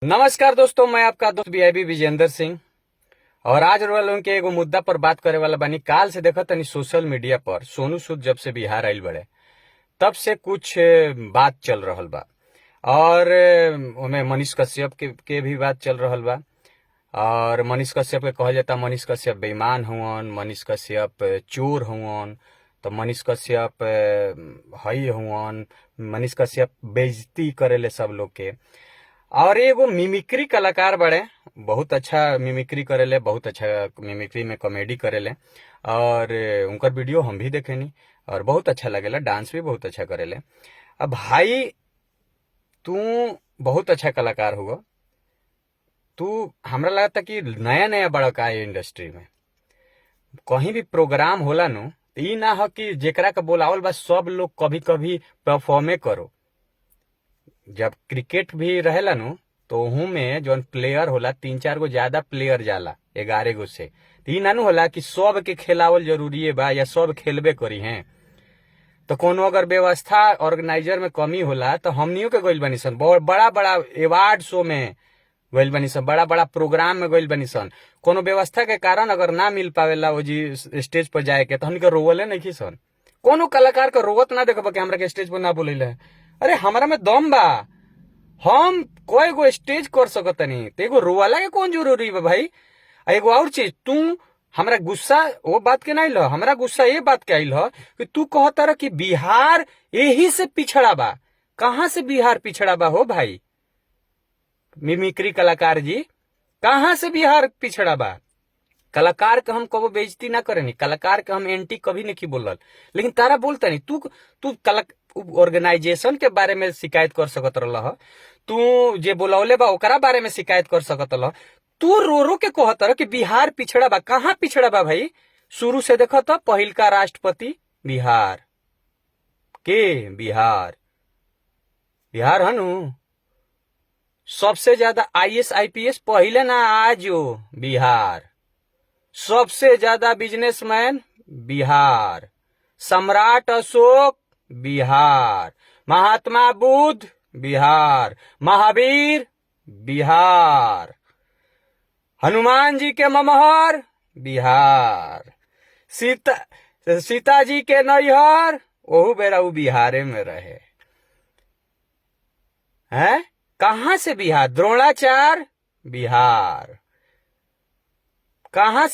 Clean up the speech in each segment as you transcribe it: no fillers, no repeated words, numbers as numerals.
नमस्कार दोस्तों, मैं आपका दोस्त बीआईबी विजेंद्र सिंह। और आज वालों के एगो मुद्दा पर बात करे वाला बानी। काल से देखा तनी सोशल मीडिया पर सोनू सूद जब से बिहार आइल बड़े तब से कुछ बात चल रहल बा। और ओमे मनीष कश्यप के भी बात चल रहल बा। और मनीष कश्यप के कहल जाता मनीष कश्यप बेईमान हुवन, मनीष कश्यप चोर हुवन, तो मनीष कश्यप हई हुवन, मनीष कश्यप बेइज्जती करेले सब लोग के। और एगो मिमिक्री कलाकार बड़े, बहुत अच्छा मिमिक्री करेले, बहुत अच्छा मिमिक्री में कॉमेडी करेले। और उनकर वीडियो हम भी देखेनी और बहुत अच्छा लगेला, डांस भी बहुत अच्छा करेले। अब भाई, तू बहुत अच्छा कलाकार हुआ, तू हमरा लगता कि नया नया बड़ा का इंडस्ट्री में कहीं भी प्रोग्राम होला नु, ई ना हो कि जेकरा का बोलावल बा सब लोग कभी कभी परफॉर्मे करो। जब क्रिकेट भी रहेला नु तो उहू में जौन प्लेयर होला 3-4 गो ज्यादा प्लेयर जाला 11 गो से। ई ना नु होला कि सब के खिलावल जरूरी बा या सब खेलबे करी हैं। तो कोनो अगर व्यवस्था ऑर्गेनाइजर में कमी होला तो हमनियों के गइल बनी सन, बड़ा बड़ा अवार्ड शो में गइल बनी सन, बड़ा बड़ा प्रोग्राम में गइल बनी सन। कोनो व्यवस्था के कारण अगर ना मिल पावेला वो जी स्टेज पर जाए के, तो हमनी के रोवले नहीं की सन। कोनो कलाकार के रोवत ना देखब कि हमरा के स्टेज पर ना बोलेला। अरे हमरा में दम बा, हम कोई गो स्टेज कर सकतनी, तो एगो रोवाला के कौन जरूरी बा भाई। एगो और चीज, तू हमरा गुस्सा वो बात के नहीं लो, हमरा गुस्सा ये बात के आइल ह कि तू कहता रह कि बिहार यही से पिछड़ा बा। कहां से बिहार पिछड़ा बा हो भाई? मिमिक्री कलाकार जी, कहां से बिहार पिछड़ा बा? कलाकार के हम कबो बेइज्जती ना करेनी, कलाकार के हम एंटी कभी नहीं बोलल, लेकिन तारा बोलता नहीं। तू ऑर्गेनाइजेशन के बारे में शिकायत कर सकत रह, तू जे बोलौले बा ओकरा बारे में शिकायत कर सकत रह। तू रो रो के कहत रह कि बिहार पिछड़ा बा। कहां पिछड़ा बा भाई? शुरू से देखो तो पहिल का राष्ट्रपति बिहार के, बिहार हनु सबसे ज्यादा आईएएस आईपीएस पहले ना आजो बिहार, सबसे ज्यादा बिजनेसमैन बिहार, सम्राट अशोक बिहार, महात्मा बुद्ध बिहार, महावीर बिहार, हनुमान जी के ममहर बिहार, सीता जी के नैहर ओहू बेरा उ बिहारे में रहे हैं। कहां से बिहार? द्रोणाचार्य बिहार। कहां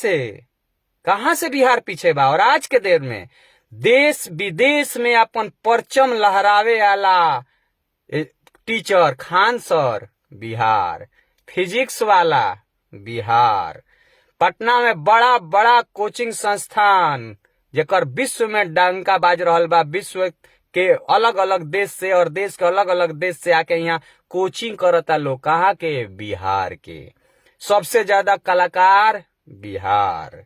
से बिहार पीछे बा? और आज के देर में देश विदेश में अपन परचम लहरावे वाला टीचर खान सर बिहार, फिजिक्स वाला बिहार, पटना में बड़ा बड़ा कोचिंग संस्थान जेकर विश्व में डंका बाज रहल बा, विश्व के अलग अलग देश से और देश के अलग अलग देश से आके यहाँ कोचिंग करता लोग। कहाँ के? बिहार के। सबसे ज्यादा कलाकार बिहार।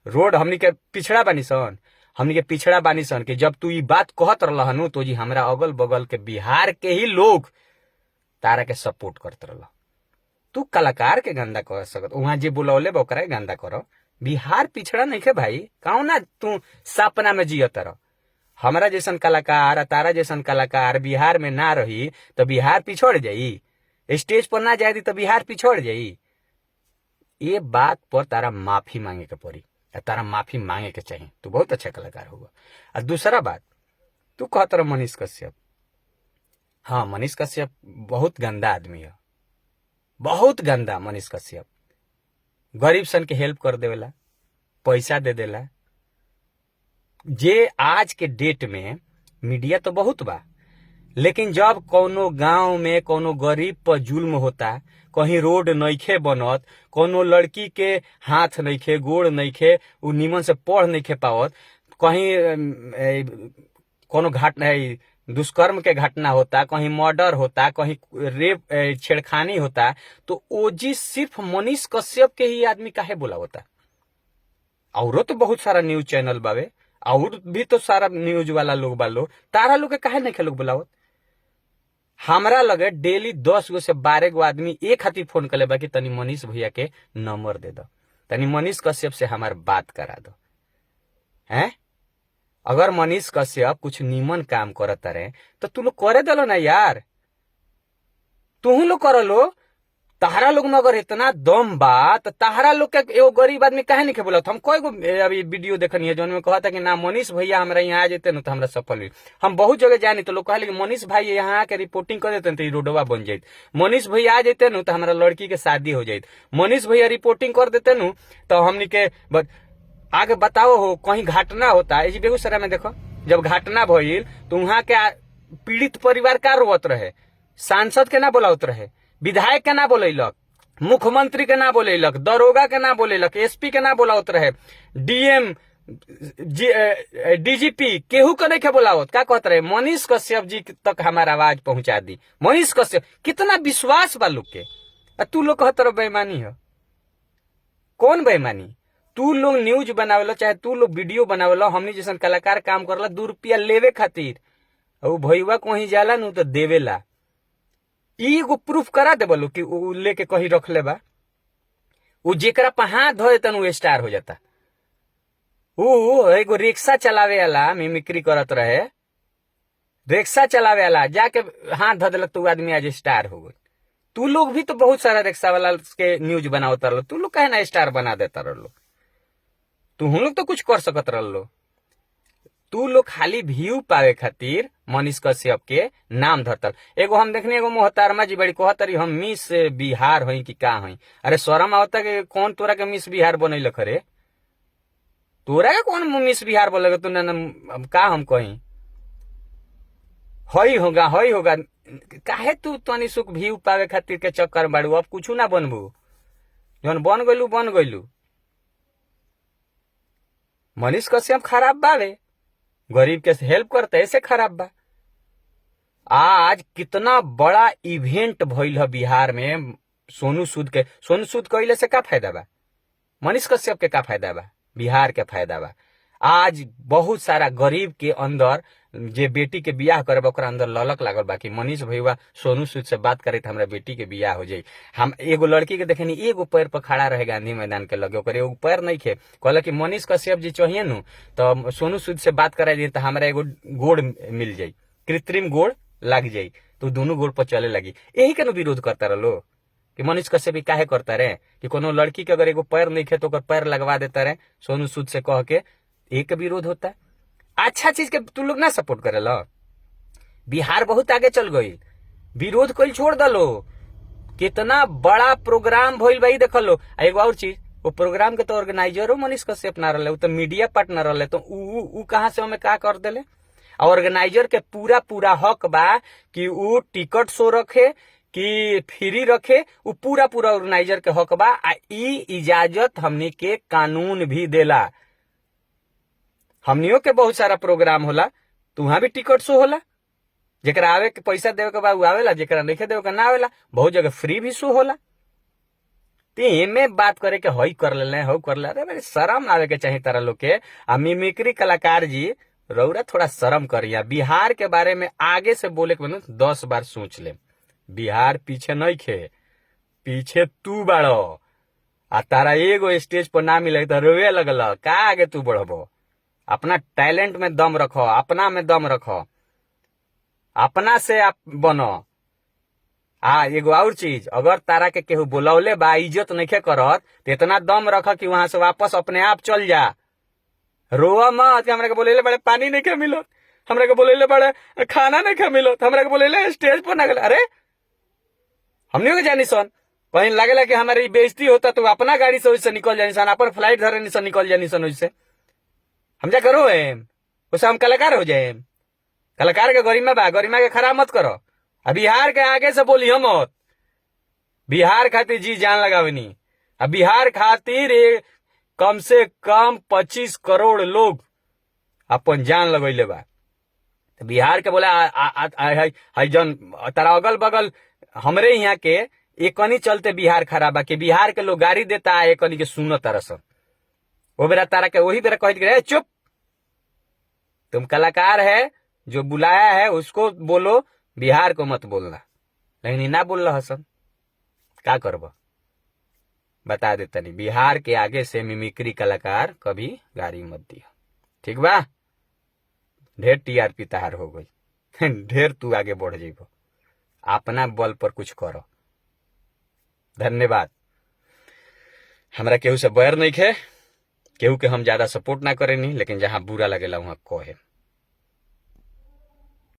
रोड हमनी के पिछड़ा बानी सन, हमनी के पिछड़ा बानी सन कि जब तू ये बात कहत रहनु तो जी हमरा अगल बगल के बिहार के ही लोग तारा के सपोर्ट करत रहल। तू कलाकार के गंदा कर सकत, वहां जे बुलौले बा ओकरा गंदा करो। बिहार पिछड़ा नहीं के भाई, कौना तू सपना में जियत रह। हमरा जैसन कलाकार, तारा जैसन कलाकार बिहार में ना रही तो बिहार पिछड़ जाई, स्टेज पर ना जाए तो बिहार पिछड़ जाई। ये बात पर तारा माफी मांगे के पड़ी, तारा माफी मांगे के चाहिए। तू बहुत अच्छा कलाकार होगा। और दूसरा बात, तू कहता रहा मनीष कश्यप। हाँ, मनीष कश्यप बहुत गंदा आदमी है, बहुत गंदा। मनीष कश्यप गरीब सन के हेल्प कर देवेला, पैसा दे देला। जे आज के डेट में मीडिया तो बहुत बा, लेकिन जब कोनो गांव में कोनो गरीब पर जुल्म होता, कहीं रोड नइखे बनत, कोनो लड़की के हाथ नइखे, गोड़ नइखे, उ निमन से पढ़ नइखे पावत, कहीं कोनो घटना दुष्कर्म के घटना होता, कहीं मर्डर होता, कहीं रेप छेड़खानी होता, तो ओजी सिर्फ मनीष कश्यप के ही आदमी काहे बोला होता? औरो तो बहुत सारा न्यूज चैनल बावे, और भी तो सारा न्यूज वाला लोग बा, लोग तारा लोग के काहे नहीं लोग बुलावत? हमरा लगे डेली 10 गो से 12 गो आदमी एक खातिर फोन करे बा कि तनी मनीष भैया के नंबर दे दो, तनी मनीष कश्यप से हमार बात करा दो। हैं? अगर मनीष कश्यप कुछ नीमन काम करता रहे तो तू लोग करे दलो ना यार, तू लोग कर लो। तहरा लोग में अगर इतना दम बा तो तहरा लोग के एगो गरीब आदमी काहे नहीं बोला? हम कोई गो अभी वीडियो देखनी है जो में कहा था कि ना मनीष भैया हमारा यहाँ आ जाते ना तो हमारा सफल हुई। हम बहुत जगह जानी तो लोग कहले कि मनीष भाई यहाँ आके रिपोर्टिंग कर देते तो रोडवा बन जाये। मनीष भैया आ जाते न तो हमारा लड़की के शादी हो जाये। मनीष भैया रिपोर्टिंग कर देते न तो हमनी के आगे बताओ हो कहीं घटना होता है। बेगूसराय में देखो जब घटना भइल तो वहां के पीड़ित परिवार का रोवत रहे, सांसद के ना बोलावत रहे, विधायक के ना बोलैलक, मुख्यमंत्री के ना बोलैलक, दरोगा के ना बोलैलक, एसपी के ना बोलावत रहे, डीएम डीजीपी केहू के नहीं के बोलावत। का कहत रहे? मनीष कश्यप जी तक हमारा आवाज पहुंचा दी। मनीष कश्यप, कितना विश्वास बा लोग के। तू लोग कहत रहे बेईमानी है। कौन बेईमानी? तू लोग न्यूज बनावेला, चाहे तू लोग वीडियो बनावेला, हमनी जैसन कलाकार काम करला 2 रुपया लेवे खातिर। और भैया कहीं जाला नु तो देवेला। एगो प्रूफ करा दे बोलो कि वो लेके कहीं रख ले बा। वो जेकरा पे हाथ धो देता वो स्टार हो जाता। वो एगो रिक्शा चलावे वाला मिमिक्री करत रहे, रिक्शा चलावे वाला जाके हाथ धो दिलक तो आदमी आज स्टार हो गई। तू लोग भी तो बहुत सारा रिक्शा वाला के न्यूज बनावता रहो। तू लोग कहे ना स्टार बना देता रहो। तू हम लोग तो कुछ कर सकत रहो। तू लोग खाली व्यू पावे खातिर मनीष कश्यप के नाम धरतल। एगो हम देखने एगो मोहतारमा जी बड़ी कहतरी हम मिस बिहार हई कि का हई। अरे शर्म आवता कि कौन तोरा के मिस बिहार बनैल खरे? तोरा के कौन मिस बिहार बोलेगा? तू न का हम कहीं हई होगा काहे तू तनी सुख व्यू पावे खातिर के चक्कर बाड़ू। अब कुछ ना बनबू, जौन बन गइलू। मनीष कश्यप खराब बावे, गरीब के हेल्प करते ऐसे खराब बा। आज कितना बड़ा इवेंट भइल है बिहार में सोनू सूद कइले से का फायदा बा? मनीष कश्यप के का फायदा बा? बिहार के फायदा बा। आज बहुत सारा गरीब के अंदर जे बेटी के बियाह करे ओकरा अंदर ललक लागल बा कि मनीष भैया सोनू सूद से बात करे तो हमरा बेटी के बियाह हो जाई। हम एगो लड़की के देखे एगो पैर पर खड़ा रहे गांधी मैदान के लगे, ओकर एगो पैर नहीं खे। कहला कि मनीष कश्यप जी चाहिए नु तो सोनू सूद से बात करा दी तो हमरा एगो गोड़ मिल जाई, कृत्रिम गोड़ लग जाई, तो दोनों गोड़ पर चले लगी। यही के विरोध करता रहो कि मनीष कश्यप काहे करता रहे कि कोनो लड़की के अगर एगो पैर नहीं खे तो ओकर पैर लगवा देता रहे सोनू सूद से कह के। एक विरोध होता है। अच्छा चीज के तू लोग ना सपोर्ट करेला। बिहार बहुत आगे चल गई, विरोध कोई छोड़ दलो। कितना बड़ा प्रोग्राम भइल भाई देख लो। एगो और चीज, वो प्रोग्राम के तो ऑर्गेनाइजरो मनीष कश्यप ना रहे, वो तो मीडिया पार्टनर रहे। तो ऊ कहां से हमें का कर देले? ऑर्गेनाइजर के पूरा हक बा कि ऊ टिकट शो रखे कि फ्री रखे। वो पूरा ऑर्गेनाइजर के हक बा। ई इजाजत हमनी के कानून भी देला। हमनियों के बहुत सारा प्रोग्राम होला तो वहां भी टिकट शो होला। जेकरा आवे के पैसा देवे के बाद आवेला, जेकरा नहीं देवे के ना आवेला। बहुत जगह फ्री भी शो होला। ते में बात करे के हई कर ले हो कर ले। अरे शर्म आवे के चाहिए तारा लोग के। आ मिमिक्री कलाकार जी रौरा थोड़ा शर्म करिया। बिहार के बारे में आगे से बोले के 10 बार सोच ले। बिहार पीछे नहीं खे, पीछे तू बाड़ो। आ तारा एगो स्टेज पर ना मिले तो रोवे लगल। का आगे तू बढ़बो? अपना टैलेंट में दम रखो, अपना में दम रखो, अपना से आप बनो। एगो और चीज, अगर तारा के केहू बोलौले बा इज्जत नहीं करत तो इतना दम रख कि वहां से वापस अपने आप चल जा। रोआ मत कि हमरा के बोलेले बड़े पानी नहीं के मिलत, हमरा के बोलेले बड़े खाना नहीं के मिलत, हमरा के बोलेले स्टेज पर ना गए। अरे हमने के जानी सन कहीं लगेला कि हमारी बेइज्जती होता तो अपना गाड़ी से वैसे निकल जानी सन, अपन फ्लाइट धरे सन निकल जानी सन। वैसे हम क्या करो उससे हम कलाकार हो जाए। कलाकार के गरिमा बा, गरिमा के खराब मत करो। अब बिहार के आगे से बोली हम मत। बिहार खातिर जी जान लगावनी। अब बिहार खातिर कम से कम 25 करोड़ लोग अपन जान लगैले बा। तो बिहार के बोला जन तारा अगल बगल हमरे यहाँ के एकनी चलते बिहार खराब बा कि बिहार के लोग गाड़ी देता है एकनी के सुनो तरस। वो बेरा तारा के वही बेरा कह चुप, तुम कलाकार है, जो बुलाया है उसको बोलो, बिहार को मत बोलना। लेकिन ना बोल रहा हसन, क्या करब? बता देता नहीं। बिहार के आगे से मिमिक्री कलाकार कभी गाड़ी मत दिया, ठीक बा? ढेर टीआरपी तहार हो गई। ढेर तू आगे बढ़ जाइबो। अपना बल पर कुछ करो। धन्यवाद। हमरा केहू से बैर नहीं खे, केहू के हम ज्यादा सपोर्ट ना करेनी, लेकिन जहां बुरा लगेला वहां कहे।